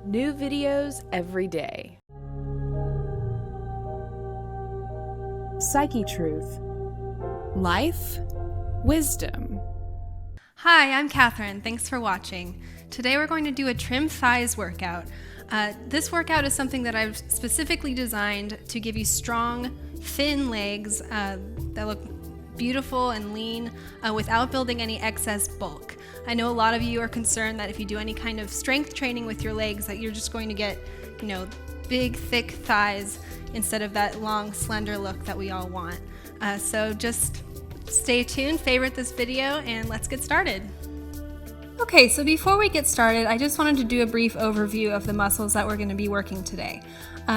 New videos every day. Psyche Truth. Life, wisdom. Hi, I'm Catherine. Thanks for watching. Today we're going to do a trim thighs workout. This workout is something that I've specifically designed to give you strong, thin legs that look beautiful and lean without building any excess bulk. I know a lot of you are concerned that if you do any kind of strength training with your legs that you're just going to get, big, thick thighs instead of that long, slender look that we all want. So just stay tuned, favorite this video, and let's get started. Okay, so before we get started, I just wanted to do a brief overview of the muscles that we're going to be working today.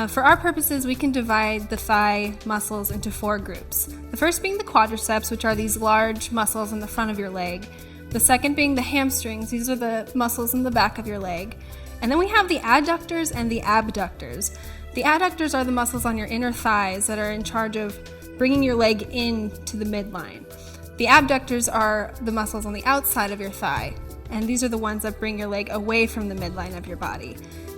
For our purposes, we can divide the thigh muscles into 4 groups. The first being the quadriceps, which are these large muscles in the front of your leg. The second being the hamstrings. These are the muscles in the back of your leg. And then we have the adductors and the abductors. The adductors are the muscles on your inner thighs that are in charge of bringing your leg into the midline. The abductors are the muscles on the outside of your thigh, and these are the ones that bring your leg away from the midline of your body.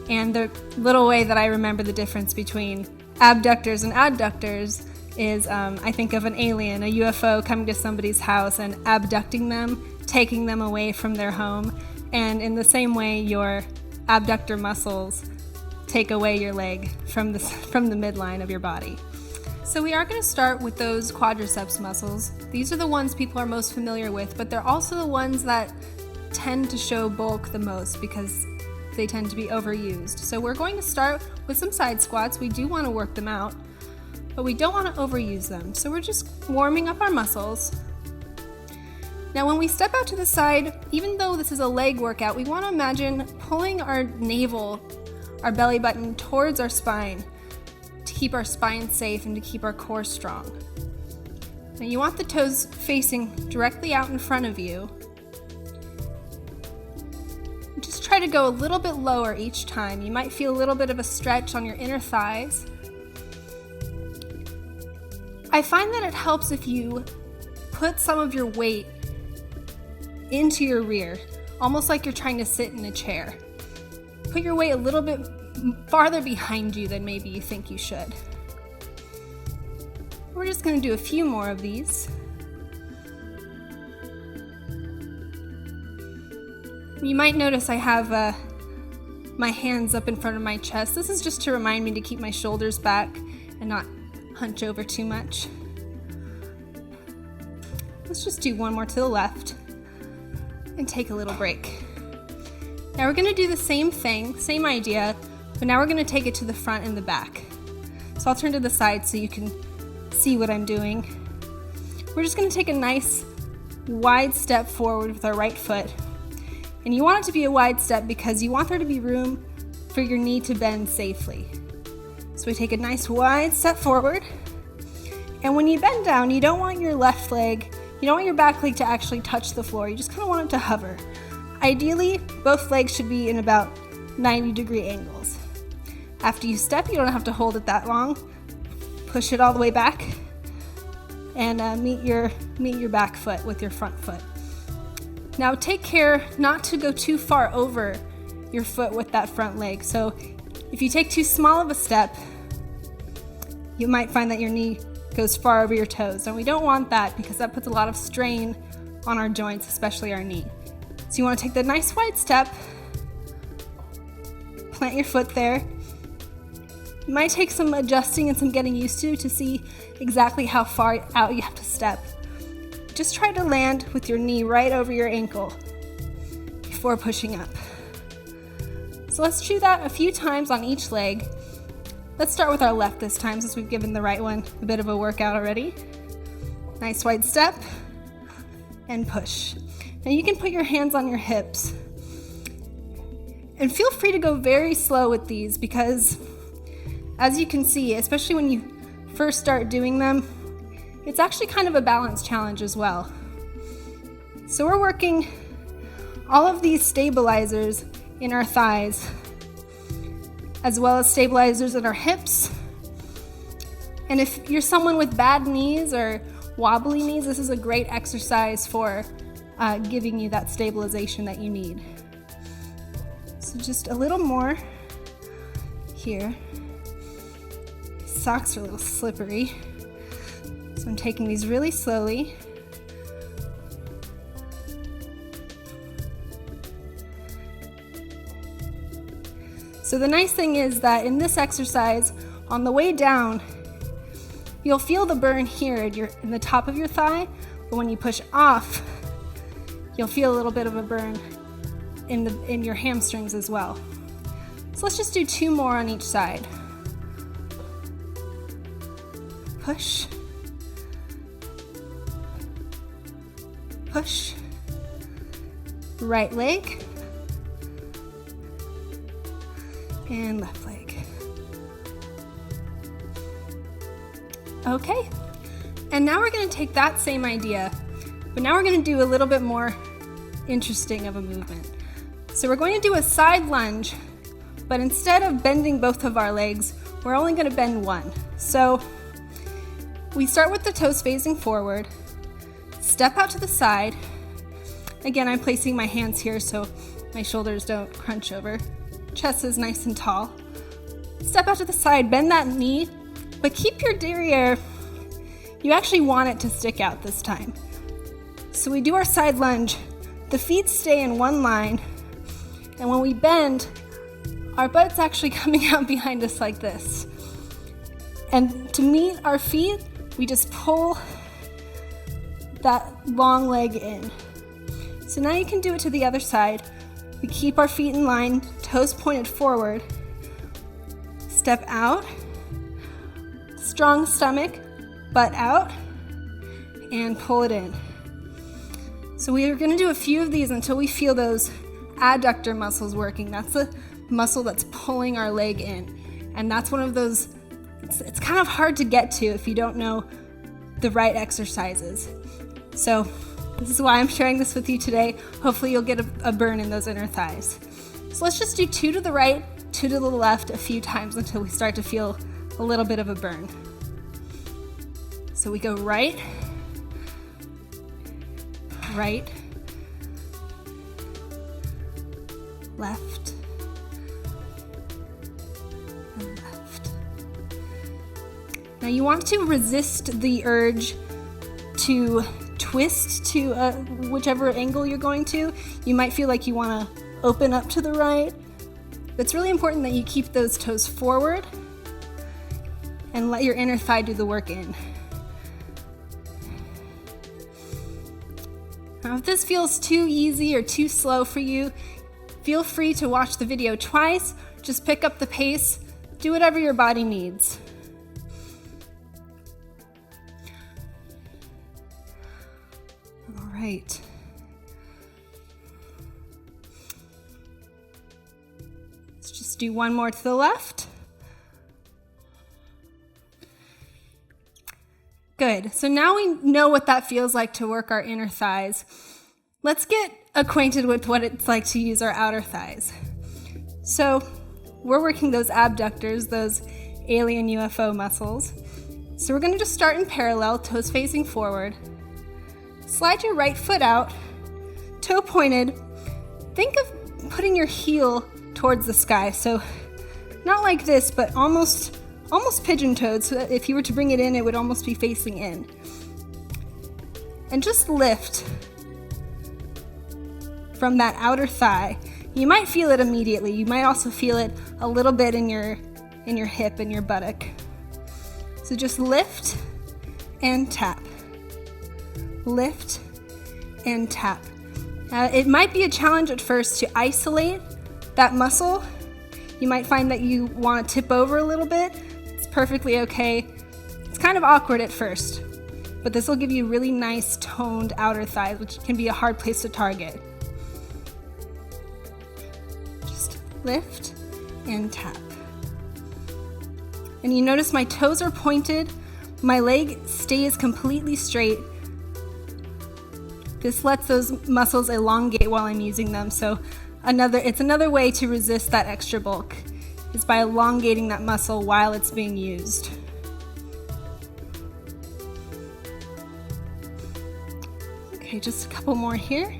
And the little way that I remember the difference between abductors and adductors is I think of an alien, a UFO coming to somebody's house and abducting them, taking them away from their home. And in the same way, your abductor muscles take away your leg from the midline of your body. So we are going to start with those quadriceps muscles. These are the ones people are most familiar with, but they're also the ones that tend to show bulk the most because they tend to be overused. So we're going to start with some side squats. We do want to work them out, but we don't want to overuse them. So we're just warming up our muscles. Now when we step out to the side, even though this is a leg workout, we want to imagine pulling our navel, our belly button towards our spine to keep our spine safe and to keep our core strong. Now you want the toes facing directly out in front of you. Just try to go a little bit lower each time. You might feel a little bit of a stretch on your inner thighs. I find that it helps if you put some of your weight into your rear, almost like you're trying to sit in a chair. Put your weight a little bit farther behind you than maybe you think you should. We're just going to do a few more of these. You might notice I have my hands up in front of my chest. This is just to remind me to keep my shoulders back and not hunch over too much. Let's just do one more to the left and take a little break. Now we're going to do the same thing, same idea, but now we're going to take it to the front and the back. So I'll turn to the side so you can see what I'm doing. We're just going to take a nice wide step forward with our right foot. And you want it to be a wide step because you want there to be room for your knee to bend safely. So we take a nice wide step forward. And when you bend down, you don't want your left leg, you don't want your back leg to actually touch the floor. You just kind of want it to hover. Ideally, both legs should be in about 90-degree angles. After you step, you don't have to hold it that long. Push it all the way back and meet your back foot with your front foot. Now take care not to go too far over your foot with that front leg. So if you take too small of a step, you might find that your knee goes far over your toes. And we don't want that because that puts a lot of strain on our joints, especially our knee. So you want to take the nice wide step, plant your foot there. It might take some adjusting and some getting used to see exactly how far out you have to step. Just try to land with your knee right over your ankle before pushing up. So let's do that a few times on each leg. Let's start with our left this time since we've given the right one a bit of a workout already. Nice wide step and push. Now you can put your hands on your hips and feel free to go very slow with these because as you can see, especially when you first start doing them, it's actually kind of a balance challenge as well. So we're working all of these stabilizers in our thighs, as well as stabilizers in our hips. And if you're someone with bad knees or wobbly knees, this is a great exercise for giving you that stabilization that you need. So just a little more. here. Socks are a little slippery, so I'm taking these really slowly. So the nice thing is that in this exercise, on the way down, you'll feel the burn here in the top of your thigh, but when you push off, you'll feel a little bit of a burn in your hamstrings as well. So let's just do 2 more on each side. Push. Push. Right leg. And left leg. Okay. And now we're going to take that same idea, but now we're going to do a little bit more interesting of a movement. So we're going to do a side lunge, but instead of bending both of our legs, we're only going to bend one. So we start with the toes facing forward, step out to the side. Again, I'm placing my hands here so my shoulders don't crunch over. Chest is nice and tall. Step out to the side, bend that knee, but keep your derriere. You actually want it to stick out this time. So we do our side lunge. The feet stay in one line, and when we bend, our butt's actually coming out behind us like this. And to meet our feet, we just pull that long leg in. So now you can do it to the other side. We keep our feet in line, toes pointed forward. Step out, strong stomach, butt out, and pull it in. So we are going to do a few of these until we feel those adductor muscles working. That's the muscle that's pulling our leg in. And that's one of those, it's kind of hard to get to if you don't know the right exercises. So this is why I'm sharing this with you today. Hopefully you'll get a burn in those inner thighs. So let's just do 2 to the right, 2 to the left a few times until we start to feel a little bit of a burn. So we go right, right, left, and left. Now you want to resist the urge to twist to whichever angle you're going to. You might feel like you want to open up to the right. It's really important that you keep those toes forward and let your inner thigh do the work in. Now, if this feels too easy or too slow for you, feel free to watch the video twice. Just pick up the pace. Do whatever your body needs. All right. Let's just do 1 more to the left. Good. So now we know what that feels like to work our inner thighs. Let's get acquainted with what it's like to use our outer thighs. So we're working those abductors, those alien UFO muscles. So we're going to just start in parallel, toes facing forward. Slide your right foot out, toe pointed. Think of putting your heel towards the sky. So not like this, but almost pigeon-toed, so that if you were to bring it in, it would almost be facing in. And just lift from that outer thigh. You might feel it immediately. You might also feel it a little bit in your hip and your buttock. So just lift and tap. Lift and tap. It might be a challenge at first to isolate that muscle. You might find that you want to tip over a little bit. It's perfectly okay. It's kind of awkward at first, but this will give you really nice toned outer thighs, which can be a hard place to target. Just lift and tap. And you notice my toes are pointed, my leg stays completely straight. This lets those muscles elongate while I'm using them, so it's another way to resist that extra bulk, is by elongating that muscle while it's being used. Okay, just a couple more here.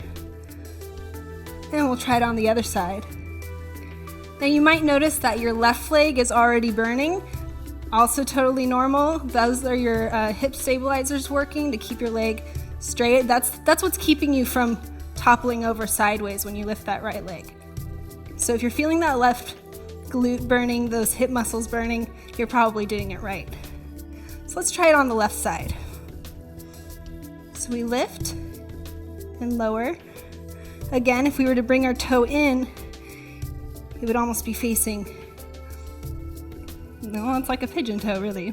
And we'll try it on the other side. Now you might notice that your left leg is already burning. Also totally normal. Those are your hip stabilizers working to keep your leg straight. That's what's keeping you from toppling over sideways when you lift that right leg. So if you're feeling that left glute burning, those hip muscles burning, you're probably doing it right. So let's try it on the left side. So we lift and lower. Again, if we were to bring our toe in, it would almost be facing, no, it's like a pigeon toe, really.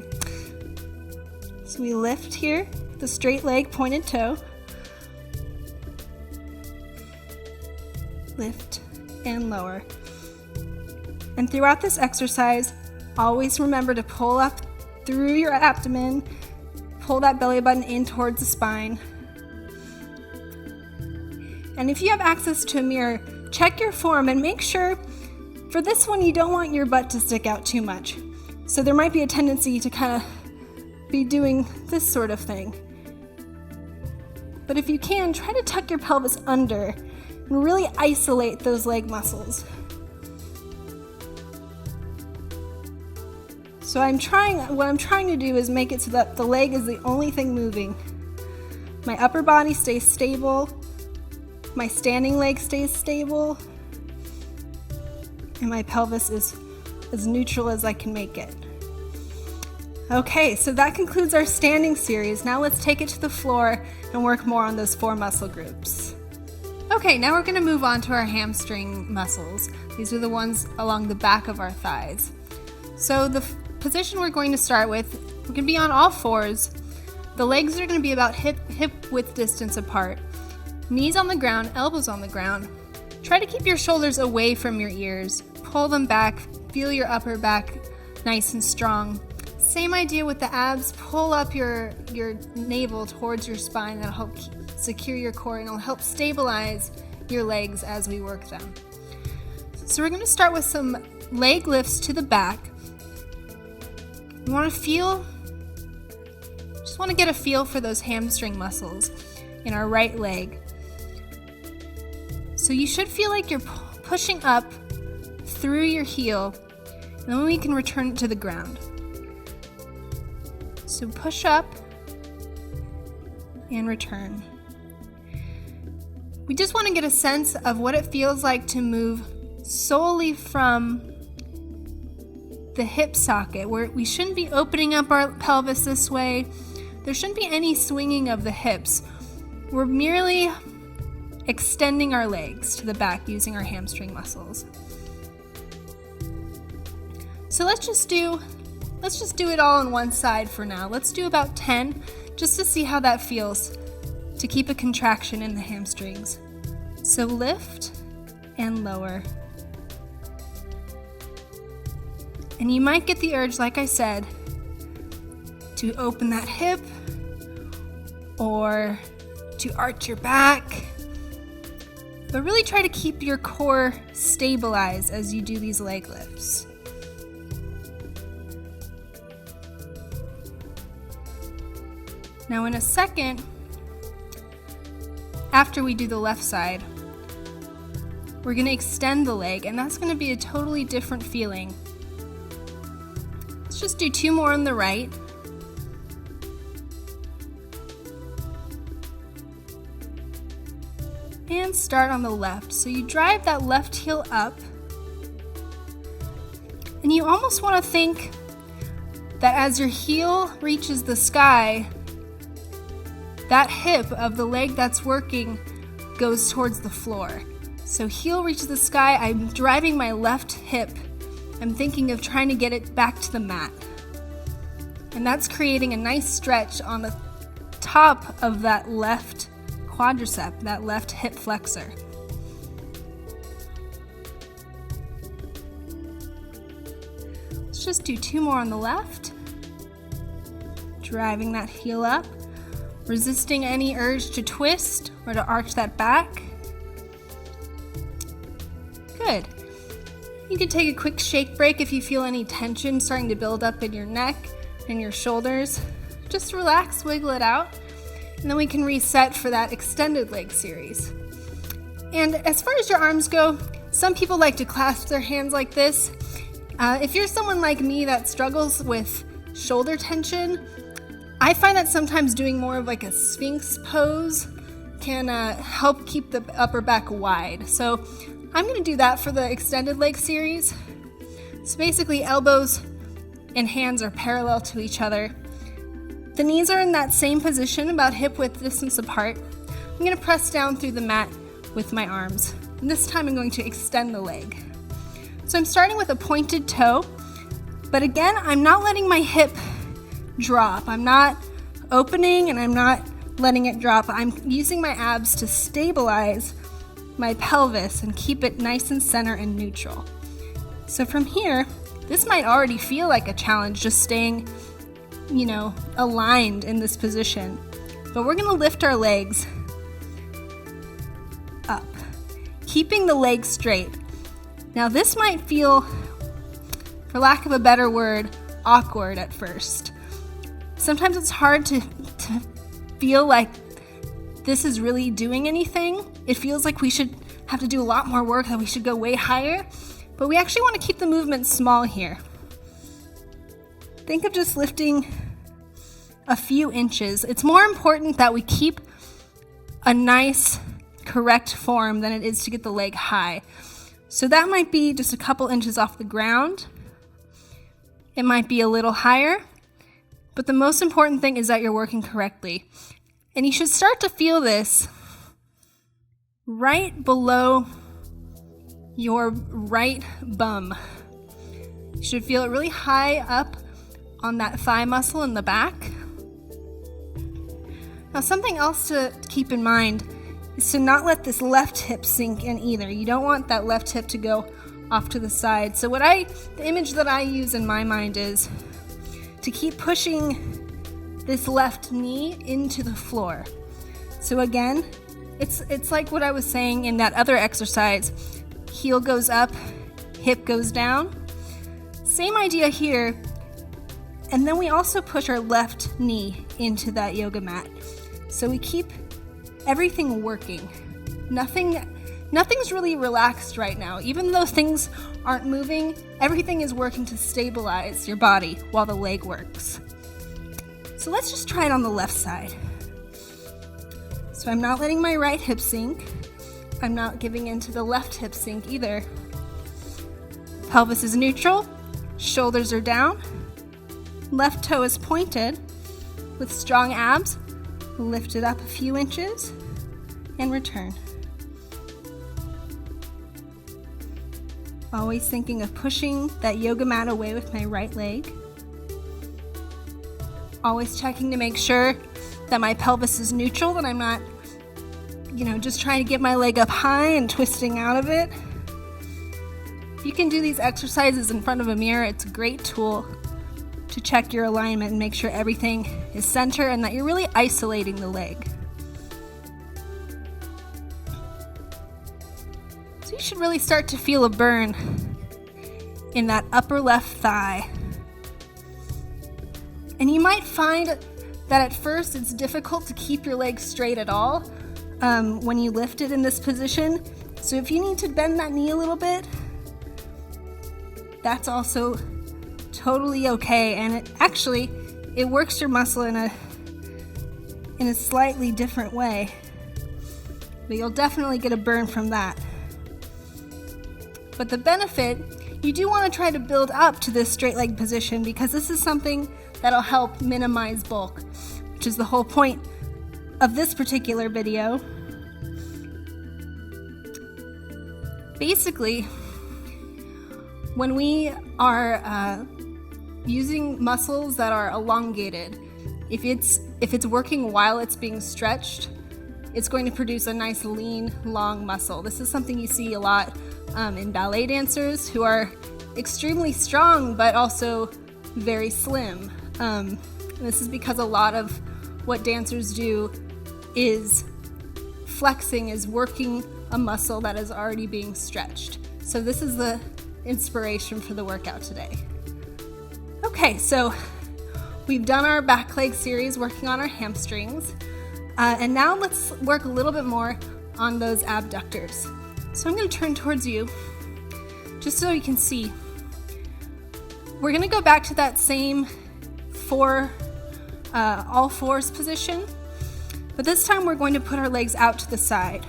So we lift here, the straight leg, pointed toe. Lift and lower. And throughout this exercise, always remember to pull up through your abdomen, pull that belly button in towards the spine. And if you have access to a mirror, check your form and make sure for this one you don't want your butt to stick out too much. So there might be a tendency to kind of be doing this sort of thing. But if you can, try to tuck your pelvis under and really isolate those leg muscles. So what I'm trying to do is make it so that the leg is the only thing moving. My upper body stays stable, my standing leg stays stable, and my pelvis is as neutral as I can make it. Okay, so that concludes our standing series. Now let's take it to the floor and work more on those 4 muscle groups. Okay, now we're gonna move on to our hamstring muscles. These are the ones along the back of our thighs. So the position we're going to start with, we're gonna be on all 4s. The legs are gonna be about hip width distance apart. Knees on the ground, elbows on the ground. Try to keep your shoulders away from your ears. Pull them back, feel your upper back nice and strong. Same idea with the abs. Pull up your navel towards your spine. That'll help secure your core and it'll help stabilize your legs as we work them. So we're going to start with some leg lifts to the back. You want to just want to get a feel for those hamstring muscles in our right leg. So you should feel like you're pushing up through your heel, and then we can return it to the ground. So push up and return. We just want to get a sense of what it feels like to move solely from the hip socket, where we shouldn't be opening up our pelvis this way. There shouldn't be any swinging of the hips. We're merely extending our legs to the back using our hamstring muscles. So let's just do it all on one side for now. Let's do about 10 just to see how that feels to keep a contraction in the hamstrings. So lift and lower. And you might get the urge, like I said, to open that hip or to arch your back. But really try to keep your core stabilized as you do these leg lifts. Now in a second, after we do the left side, we're going to extend the leg, and that's going to be a totally different feeling. Let's just do 2 more on the right. And start on the left. So you drive that left heel up, and you almost want to think that as your heel reaches the sky, that hip of the leg that's working goes towards the floor. So heel reaches the sky, I'm driving my left hip. I'm thinking of trying to get it back to the mat. And that's creating a nice stretch on the top of that left quadricep, that left hip flexor. Let's just do 2 more on the left. Driving that heel up. Resisting any urge to twist or to arch that back. Good. You can take a quick shake break if you feel any tension starting to build up in your neck and your shoulders. Just relax, wiggle it out, and then we can reset for that extended leg series. And as far as your arms go, Some people like to clasp their hands like this. If you're someone like me that struggles with shoulder tension, I find that sometimes doing more of like a Sphinx pose can help keep the upper back wide. So I'm going to do that for the extended leg series. So basically elbows and hands are parallel to each other. The knees are in that same position, about hip width distance apart. I'm going to press down through the mat with my arms. And this time I'm going to extend the leg. So I'm starting with a pointed toe, but again, I'm not letting my hip drop. I'm not opening and I'm not letting it drop. I'm using my abs to stabilize my pelvis and keep it nice and center and neutral. So from here, this might already feel like a challenge, just staying, aligned in this position. But we're gonna lift our legs up, keeping the legs straight. Now this might feel, for lack of a better word, awkward at first. Sometimes it's hard to feel like this is really doing anything. It feels like we should have to do a lot more work, that we should go way higher, but we actually want to keep the movement small here. Think of just lifting a few inches. It's more important that we keep a nice, correct form than it is to get the leg high. So that might be just a couple inches off the ground. It might be a little higher, but the most important thing is that you're working correctly. And you should start to feel this right below your right bum. You should feel it really high up on that thigh muscle in the back. Now, something else to keep in mind is to not let this left hip sink in either. You don't want that left hip to go off to the side. So the image that I use in my mind is to keep pushing this left knee into the floor. So again, it's like what I was saying in that other exercise. Heel goes up, hip goes down. Same idea here. And then we also push our left knee into that yoga mat. So we keep everything working. Nothing's really relaxed right now. Even though things aren't moving, everything is working to stabilize your body while the leg works. So let's just try it on the left side. So I'm not letting my right hip sink. I'm not giving into the left hip sink either. Pelvis is neutral, shoulders are down, left toe is pointed with strong abs. Lift it up a few inches and return. Always thinking of pushing that yoga mat away with my right leg. Always checking to make sure that my pelvis is neutral, that I'm not, just trying to get my leg up high and twisting out of it. You can do these exercises in front of a mirror. It's a great tool to check your alignment and make sure everything is center and that you're really isolating the leg. So you should really start to feel a burn in that upper left thigh. And you might find that at first it's difficult to keep your leg straight at all when you lift it in this position. So if you need to bend that knee a little bit, that's also totally okay, and it works your muscle in a slightly different way, but you'll definitely get a burn from that. But the benefit, you do want to try to build up to this straight leg position, because this is something that'll help minimize bulk, which is the whole point of this particular video. Basically, when we are using muscles that are elongated, if it's working while it's being stretched, it's going to produce a nice lean, long muscle. This is something you see a lot in ballet dancers who are extremely strong but also very slim. This is because a lot of what dancers do is flexing, is working a muscle that is already being stretched. So this is the inspiration for the workout today. Okay, so we've done our back leg series working on our hamstrings, and now let's work a little bit more on those abductors. So I'm going to turn towards you, just so you can see. We're going to go back to that same all fours position, but this time we're going to put our legs out to the side.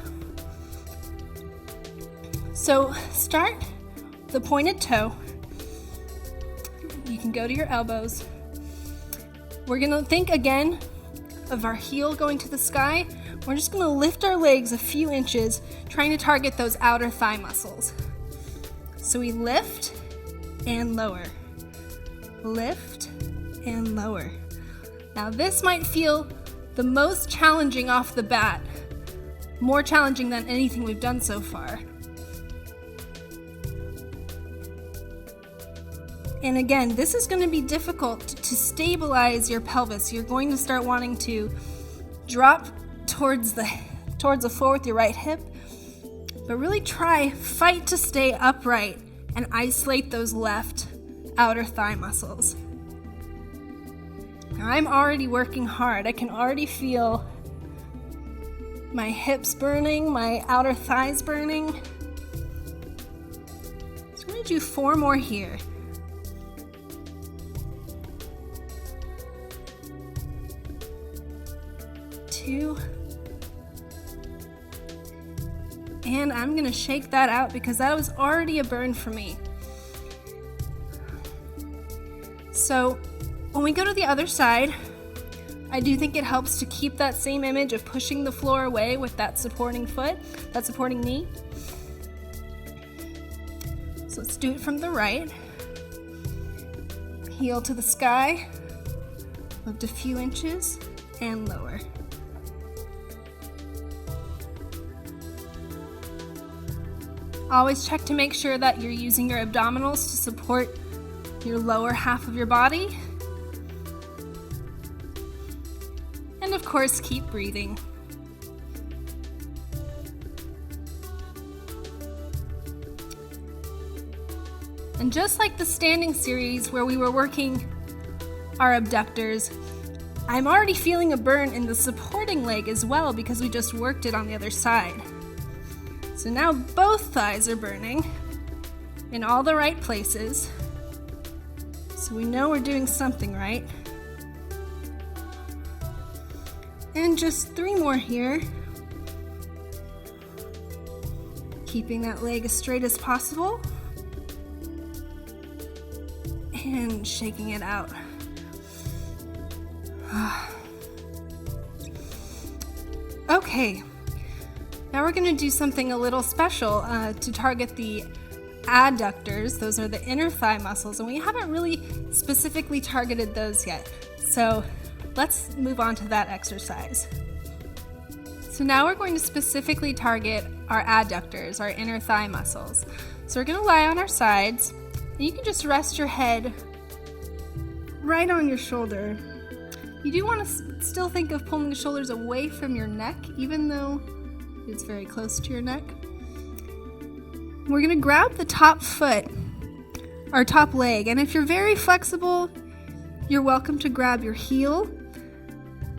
So start the pointed toe. You can go to your elbows. We're going to think again of our heel going to the sky. We're just going to lift our legs a few inches, trying to target those outer thigh muscles. So we lift and lower. Lift and lower. Now this might feel the most challenging off the bat, more challenging than anything we've done so far. And again, this is going to be difficult to stabilize your pelvis. You're going to start wanting to drop towards the floor with your right hip, but really fight to stay upright and isolate those left outer thigh muscles. Now, I'm already working hard. I can already feel my hips burning, my outer thighs burning. So I'm going to do 4 more here. 2. And I'm going to shake that out because that was already a burn for me. So when we go to the other side, I do think it helps to keep that same image of pushing the floor away with that supporting foot, that supporting knee. So let's do it from the right. Heel to the sky, lift a few inches, and lower. Always check to make sure that you're using your abdominals to support your lower half of your body. And of course, keep breathing. And just like the standing series where we were working our abductors, I'm already feeling a burn in the supporting leg as well because we just worked it on the other side. So now both thighs are burning in all the right places. So we know we're doing something right. And just 3 more here. Keeping that leg as straight as possible. And shaking it out. Okay, now we're going to do something a little special to target the adductors. Those are the inner thigh muscles, and we haven't really specifically targeted those yet. So let's move on to that exercise. So now we're going to specifically target our adductors, our inner thigh muscles. So we're going to lie on our sides, and you can just rest your head right on your shoulder. You do want to still think of pulling the shoulders away from your neck, even though it's very close to your neck. We're going to grab the top foot, our top leg, and if you're very flexible, you're welcome to grab your heel,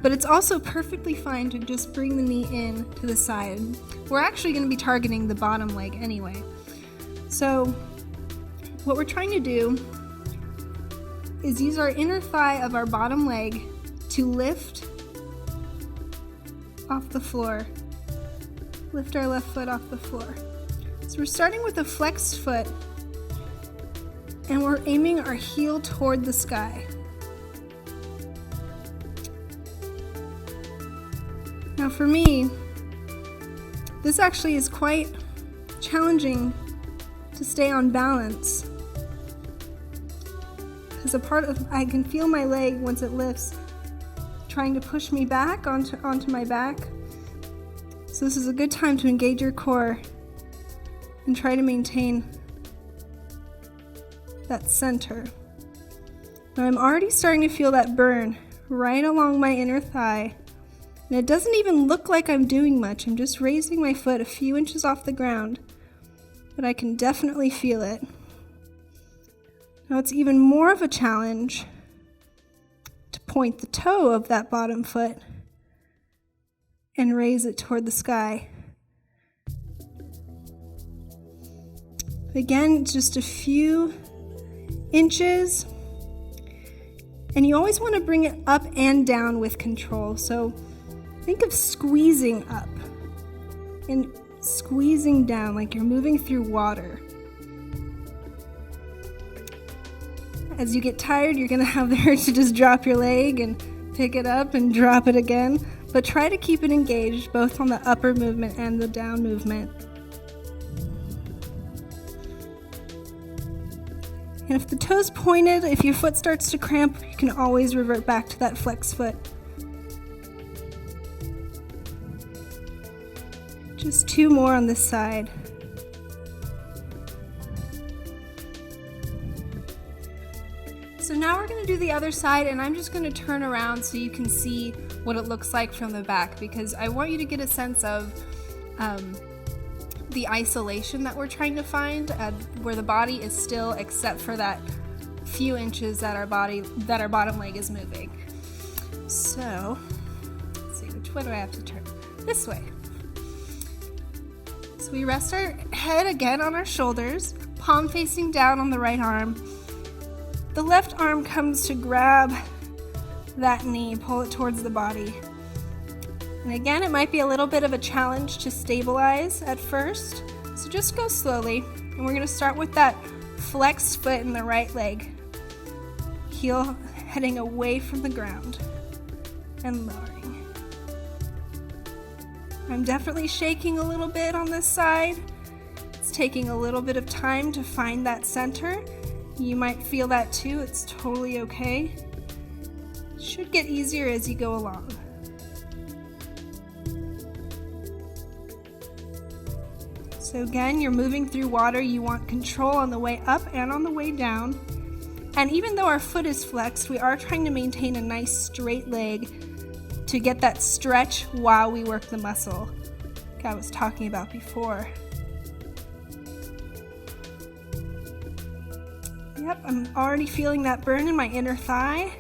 but it's also perfectly fine to just bring the knee in to the side. We're actually going to be targeting the bottom leg anyway. So what we're trying to do is use our inner thigh of our bottom leg to lift off the floor. Lift our left foot off the floor. So we're starting with a flexed foot, and we're aiming our heel toward the sky. Now for me, this actually is quite challenging to stay on balance, because I can feel my leg once it lifts trying to push me back onto my back. So this is a good time to engage your core and try to maintain that center. Now I'm already starting to feel that burn right along my inner thigh, and it doesn't even look like I'm doing much. I'm just raising my foot a few inches off the ground, but I can definitely feel it. Now it's even more of a challenge to point the toe of that bottom foot and raise it toward the sky. Again, just a few inches. And you always want to bring it up and down with control. So think of squeezing up and squeezing down like you're moving through water. As you get tired, you're going to have the urge to just drop your leg and pick it up and drop it again. But try to keep it engaged both on the upper movement and the down movement. And if the toe's pointed, if your foot starts to cramp, you can always revert back to that flex foot. Just 2 more on this side. So now we're going to do the other side, and I'm just going to turn around so you can see what it looks like from the back, because I want you to get a sense of the isolation that we're trying to find, where the body is still except for that few inches that our bottom leg is moving. So let's see, which way do I have to turn? This way. So we rest our head again on our shoulders, palm facing down on the right arm. The left arm comes to grab that knee, pull it towards the body. And again, it might be a little bit of a challenge to stabilize at first, so just go slowly. And we're going to start with that flexed foot in the right leg. Heel heading away from the ground and lowering. I'm definitely shaking a little bit on this side. It's taking a little bit of time to find that center. You might feel that too, it's totally okay. It should get easier as you go along. So again, you're moving through water, you want control on the way up and on the way down. And even though our foot is flexed, we are trying to maintain a nice straight leg to get that stretch while we work the muscle like I was talking about before. Yep, I'm already feeling that burn in my inner thigh.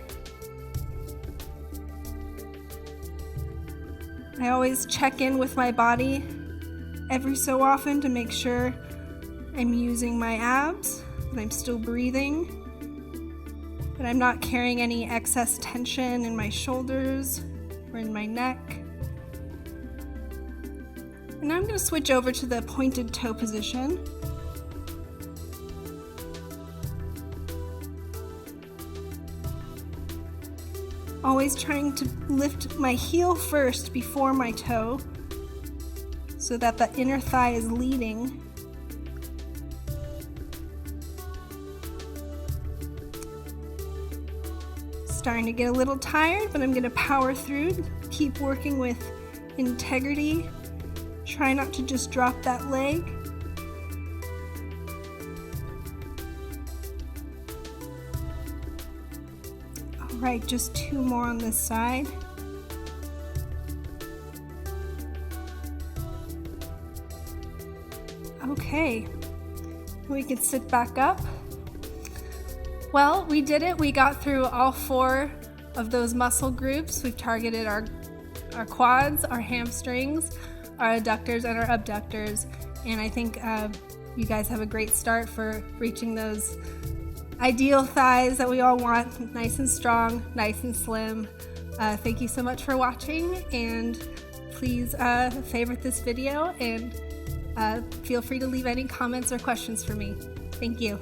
I always check in with my body every so often to make sure I'm using my abs, that I'm still breathing, that I'm not carrying any excess tension in my shoulders or in my neck. And now I'm going to switch over to the pointed toe position. Always trying to lift my heel first before my toe so that the inner thigh is leading. Starting to get a little tired, but I'm going to power through, keep working with integrity. Try not to just drop that leg. Right, just 2 more on this side. Okay, we can sit back up. Well, we did it. We got through all 4 of those muscle groups. We've targeted our quads, our hamstrings, our adductors, and our abductors. And I think you guys have a great start for reaching those ideal thighs that we all want, nice and strong, nice and slim. Thank you so much for watching, and please favorite this video, and feel free to leave any comments or questions for me. Thank you.